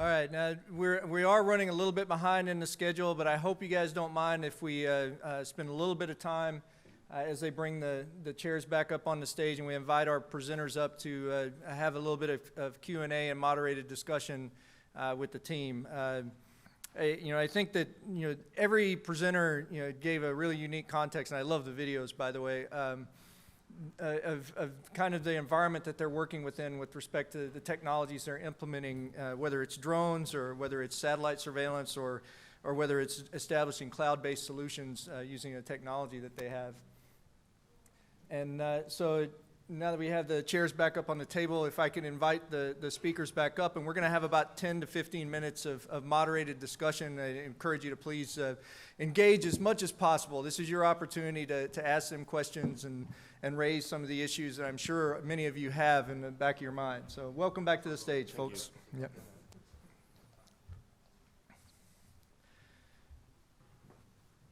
All right, now we are running a little bit behind in the schedule, but I hope you guys don't mind if we spend a little bit of time as they bring the chairs back up on the stage, and we invite our presenters up to have a little bit of Q&A and moderated discussion with the team. I think that every presenter gave a really unique context, and I love the videos, by the way. Of kind of the environment that they're working within with respect to the technologies they're implementing, whether it's drones or whether it's satellite surveillance or whether it's establishing cloud-based solutions using the technology that they have. And so now that we have the chairs back up on the table, if I can invite the speakers back up, and we're going to have about 10 to 15 minutes of moderated discussion. I encourage you to please engage as much as possible. This is your opportunity to ask them questions and raise some of the issues that I'm sure many of you have in the back of your mind. So welcome back to the stage, folks. Yep.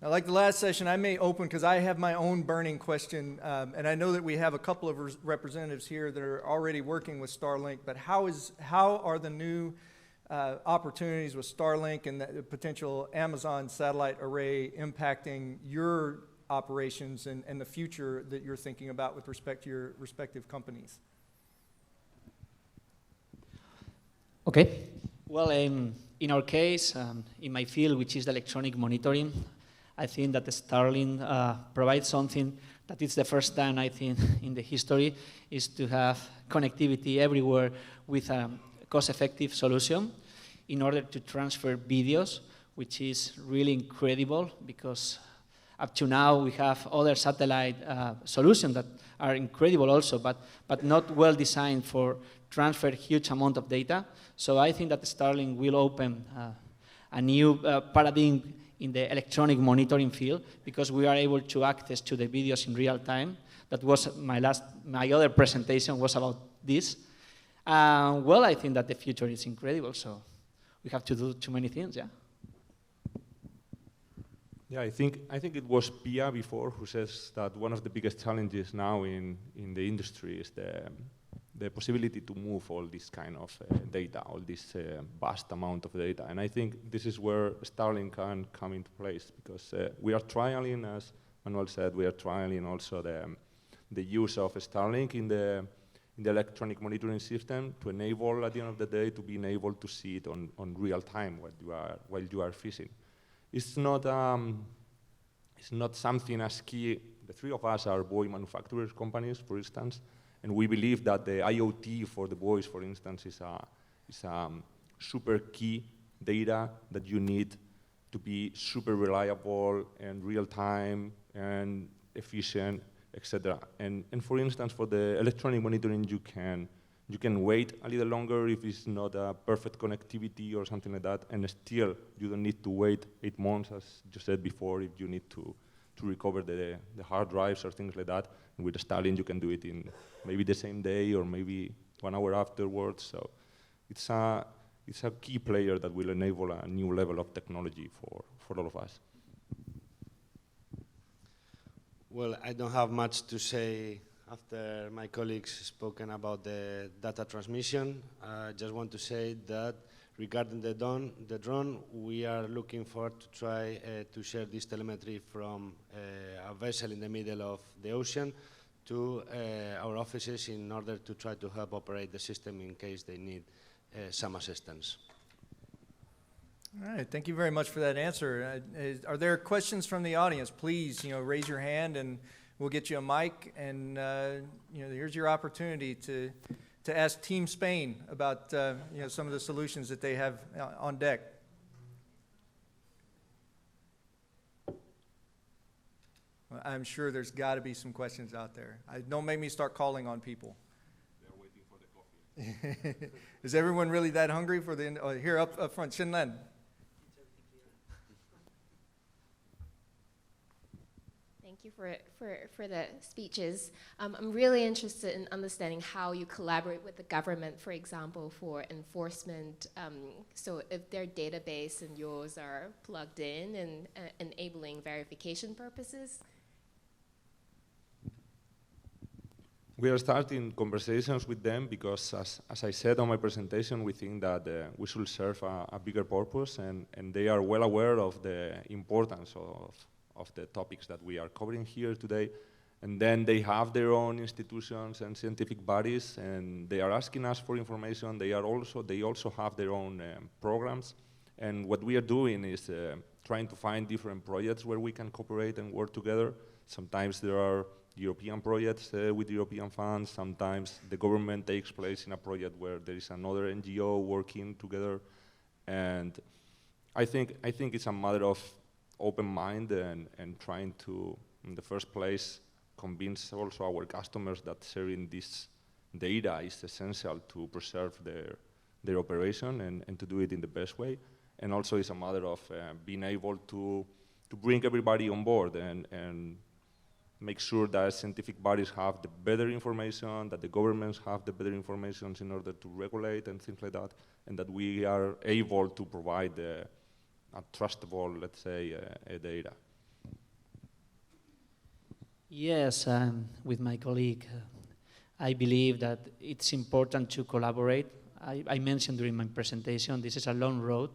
Now, like the last session, I may open because I have my own burning question, and I know that we have a couple of representatives here that are already working with Starlink, but how are the new opportunities with Starlink and the potential Amazon satellite array impacting your operations and the future that you're thinking about with respect to your respective companies? Okay. Well, in our case, in my field, which is the electronic monitoring, I think that the Starlink provides something that is the first time, I think, in the history, is to have connectivity everywhere with a cost-effective solution in order to transfer videos, which is really incredible because up to now we have other satellite solutions that are incredible also, but not well designed for transfer huge amount of data. So I think that Starlink will open a new paradigm in the electronic monitoring field because we are able to access to the videos in real time. That was my other presentation was about this. Well, I think that the future is incredible, so we have to do too many things, yeah. Yeah, I think it was Pia before who says that one of the biggest challenges now in the industry is the possibility to move all this kind of data, all this vast amount of data. And I think this is where Starlink can come into place because we are trialing, as Manuel said, we are trialing also the use of Starlink in the electronic monitoring system to enable, at the end of the day, to be able to see it on real time while you are fishing. It's not something as key. The three of us are buoy manufacturers companies, for instance, and we believe that the IoT for the buoys, for instance, is a super key data that you need to be super reliable and real time and efficient, etc. And for instance, for the electronic monitoring, you can wait a little longer if it's not a perfect connectivity or something like that, and still you don't need to wait 8 months, as you said before, if you need to recover the hard drives or things like that. And with Starlink, you can do it in maybe the same day or maybe 1 hour afterwards. So it's a key player that will enable a new level of technology for all of us. Well, I don't have much to say after my colleagues spoken about the data transmission. I just want to say that regarding the drone, we are looking forward to try to share this telemetry from a vessel in the middle of the ocean to our offices in order to try to help operate the system in case they need some assistance. All right, thank you very much for that answer. Are there questions from the audience? Please, raise your hand and we'll get you a mic, and here's your opportunity to ask Team Spain about some of the solutions that they have on deck. Well, I'm sure there's got to be some questions out there. Don't make me start calling on people. They're waiting for the coffee. Is everyone really that hungry for the? Oh, here up front, Shinlen. Thank you for the speeches. I'm really interested in understanding how you collaborate with the government, for example, for enforcement. So if their database and yours are plugged in and enabling verification purposes. We are starting conversations with them because, as I said on my presentation, we think that we should serve a bigger purpose, and they are well aware of the importance of the topics that we are covering here today. And then they have their own institutions and scientific bodies, and they are asking us for information. They also have their own programs. And what we are doing is trying to find different projects where we can cooperate and work together. Sometimes there are European projects with European funds. Sometimes the government takes place in a project where there is another NGO working together. And I think it's a matter of open mind and trying to, in the first place, convince also our customers that sharing this data is essential to preserve their operation and to do it in the best way. And also it's a matter of being able to bring everybody on board and make sure that scientific bodies have the better information, that the governments have the better information in order to regulate and things like that, and that we are able to provide a trustable, let's say, data. Yes, with my colleague, I believe that it's important to collaborate. I mentioned during my presentation, this is a long road.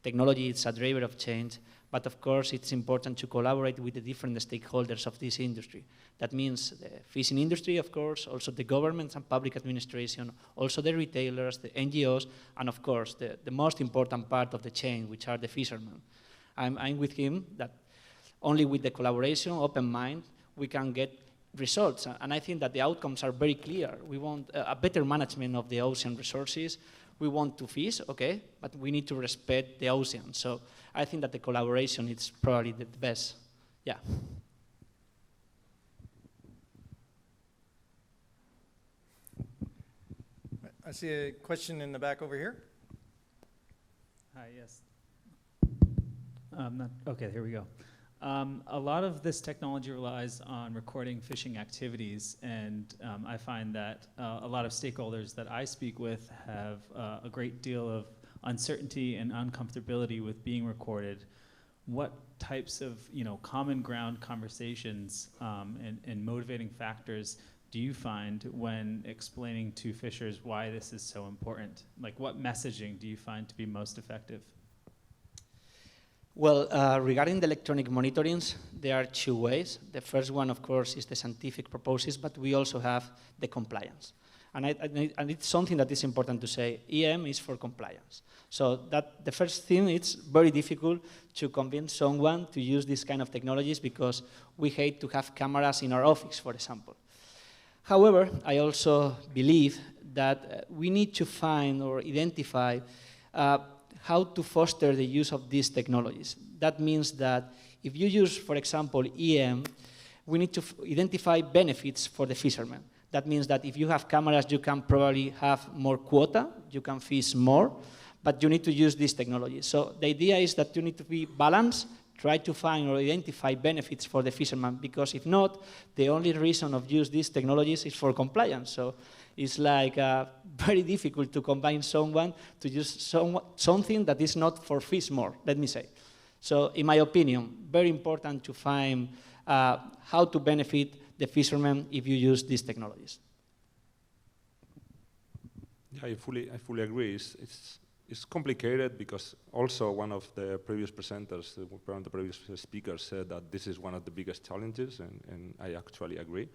Technology is a driver of change, but of course it's important to collaborate with the different stakeholders of this industry. That means the fishing industry, of course, also the governments and public administration, also the retailers, the NGOs, and of course the most important part of the chain, which are the fishermen. I'm with him that only with the collaboration, open mind, we can get results. And I think that the outcomes are very clear. We want a better management of the ocean resources. We want to fish, okay, but we need to respect the ocean. So I think that the collaboration is probably the best. Yeah. I see a question in the back over here. Hi, yes. Okay, here we go. A lot of this technology relies on recording fishing activities, and I find that a lot of stakeholders that I speak with have a great deal of uncertainty and uncomfortability with being recorded. What types of common ground conversations and motivating factors do you find when explaining to fishers why this is so important? Like, what messaging do you find to be most effective? Well, regarding the electronic monitorings, there are two ways. The first one, of course, is the scientific purposes, but we also have the compliance. And it's something that is important to say. EM is for compliance. So that the first thing, it's very difficult to convince someone to use these kind of technologies because we hate to have cameras in our office, for example. However, I also believe that we need to find or identify how to foster the use of these technologies. That means that if you use, for example, EM, we need to identify benefits for the fishermen. That means that if you have cameras, you can probably have more quota, you can fish more, but you need to use these technologies. So the idea is that you need to be balanced, try to find or identify benefits for the fishermen, because if not, the only reason of use these technologies is for compliance. So it's like very difficult to combine someone to use something that is not for fish more, let me say. So in my opinion, very important to find how to benefit the fishermen if you use these technologies. Yeah, I fully agree. It's complicated because also one of the previous presenters, one of the previous speakers said that this is one of the biggest challenges, and I actually agree.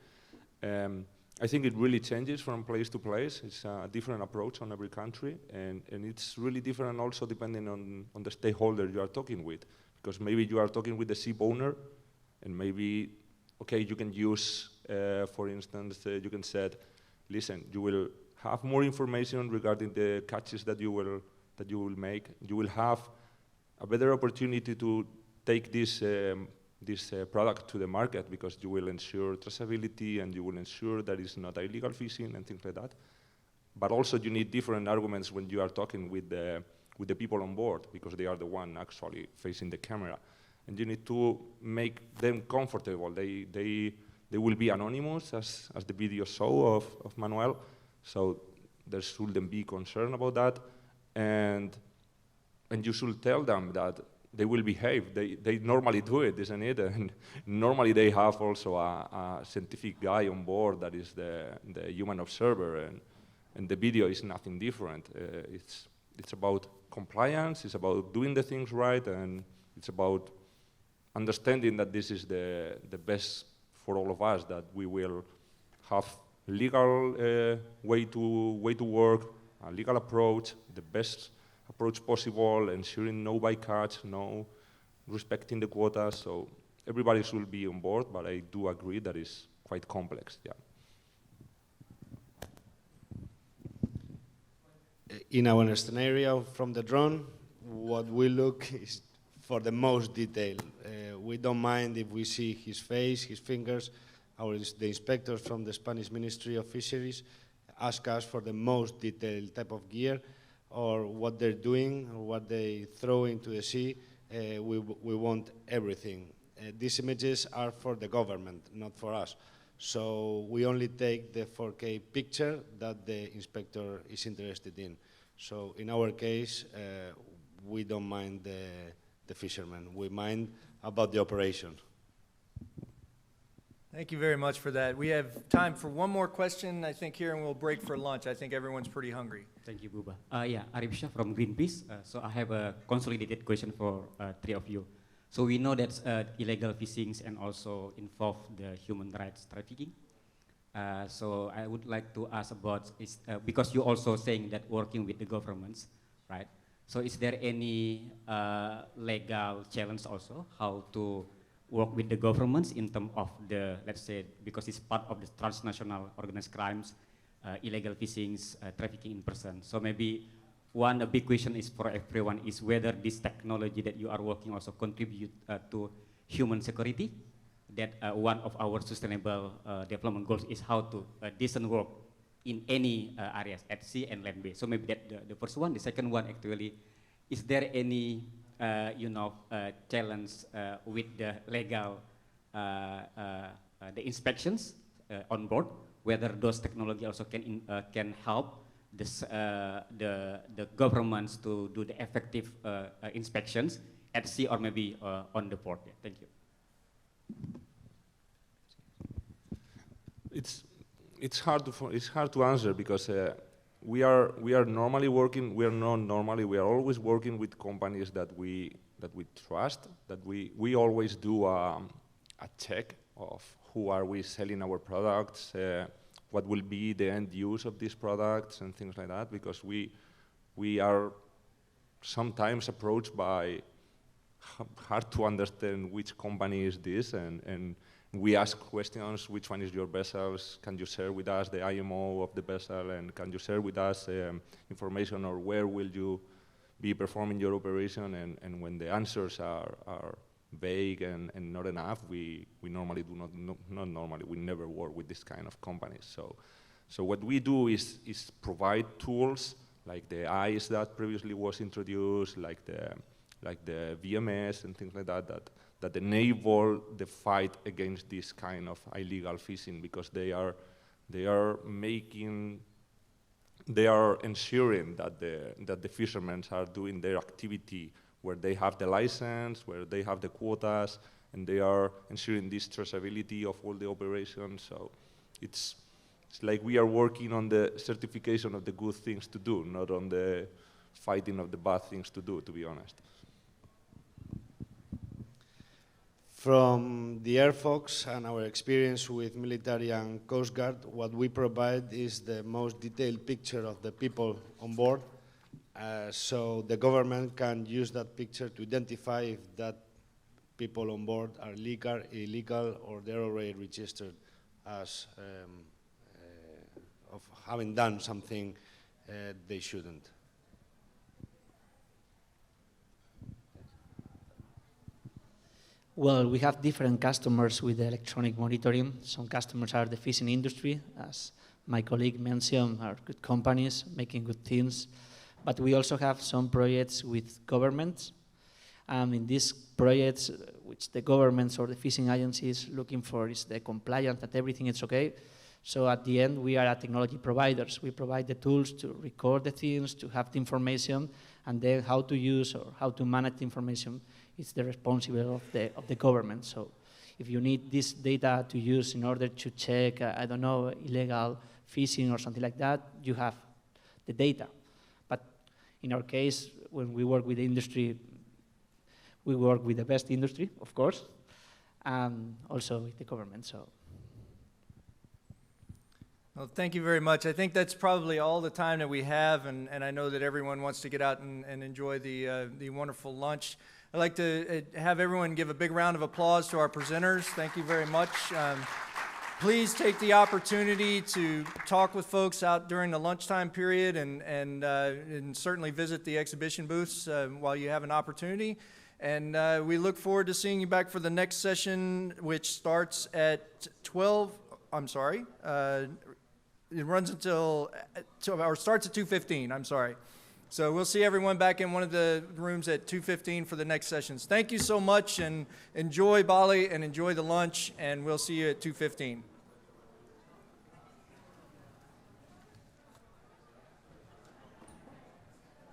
I think it really changes from place to place. It's a different approach on every country, and it's really different also depending on the stakeholder you are talking with, because maybe you are talking with the ship owner, and maybe, okay, you can use, for instance, you can say, listen, you will have more information regarding the catches that you will make. You will have a better opportunity to take this product to the market because you will ensure traceability and you will ensure that it's not illegal fishing and things like that. But also you need different arguments when you are talking with the people on board because they are the one actually facing the camera. And you need to make them comfortable. They will be anonymous as the video show of Manuel. So there shouldn't be concern about that. And you should tell them that they will behave. They normally do it, isn't it? And normally they have also a scientific guy on board that is the human observer, and the video is nothing different. It's about compliance, it's about doing the things right, and it's about understanding that this is the best for all of us, that we will have legal way to work, a legal approach, the best approach possible, ensuring no bycatch, no respecting the quotas. So everybody should be on board, but I do agree that it's quite complex. Yeah. In our scenario from the drone, what we look is for the most detail. We don't mind if we see his face, his fingers. The inspectors from the Spanish Ministry of Fisheries ask us for the most detailed type of gear, or what they're doing, or what they throw into the sea. We want everything. These images are for the government, not for us. So we only take the 4K picture that the inspector is interested in. So in our case, we don't mind the fishermen. We mind about the operation. Thank you very much for that. We have time for one more question, I think, here, and we'll break for lunch. I think everyone's pretty hungry. Thank you, Buba. Yeah, Arif Shah from Greenpeace. So I have a consolidated question for three of you. So we know that illegal fishing and also involve the human rights trafficking. So I would like to ask about, because you're also saying that working with the governments, right? So is there any legal challenge also, how to work with the governments in terms of the, let's say, because it's part of the transnational organized crimes, illegal fishing, trafficking in person. So maybe a big question is for everyone is whether this technology that you are working also contribute to human security. That one of our sustainable development goals is how to decent work in any areas at sea and land based. So maybe that the first one. The second one actually, is there any challenge with the legal the inspections on board, whether those technology also can help this, the governments to do the effective inspections at sea or maybe on the port. Yeah, thank you. It's hard to answer because we are normally working. We are always working with companies that we trust. That we always do a check of who are we selling our products, what will be the end use of these products and things like that. Because we are sometimes approached by hard to understand which company is this, and we ask questions: which one is your vessels? Can you share with us the IMO of the vessel? And can you share with us information, or where will you be performing your operation? And when the answers are vague and not enough, we normally do not normally, we never work with this kind of companies. So what we do is provide tools like the ICE that previously was introduced, like the VMS and things like that enable the fight against this kind of illegal fishing, because they are ensuring that the fishermen are doing their activity where they have the license, where they have the quotas, and they are ensuring this traceability of all the operations. So it's like we are working on the certification of the good things to do, not on the fighting of the bad things to do, to be honest. From the Air Force and our experience with military and Coast Guard, what we provide is the most detailed picture of the people on board, so the government can use that picture to identify if that people on board are legal, illegal, or they're already registered as of having done something they shouldn't. Well, we have different customers with the electronic monitoring. Some customers are the fishing industry, as my colleague mentioned, are good companies making good things. But we also have some projects with governments. In these projects, which the governments or the fishing agencies looking for is the compliance, that everything is okay. So at the end, we are technology providers. We provide the tools to record the things, to have the information, and then how to use or how to manage the information it's the responsibility of the government. So if you need this data to use in order to check, I don't know, illegal fishing or something like that, you have the data. But in our case, when we work with the industry, we work with the best industry, of course, and also with the government. So. Well, thank you very much. I think that's probably all the time that we have, and I know that everyone wants to get out and enjoy the wonderful lunch. I'd like to have everyone give a big round of applause to our presenters. Thank you very much. Please take the opportunity to talk with folks out during the lunchtime period, and certainly visit the exhibition booths while you have an opportunity. And we look forward to seeing you back for the next session, which starts at 12, I'm sorry, it runs until, or starts at 2:15, I'm sorry. So we'll see everyone back in one of the rooms at 2:15 for the next sessions. Thank you so much, and enjoy Bali and enjoy the lunch, and we'll see you at 2:15.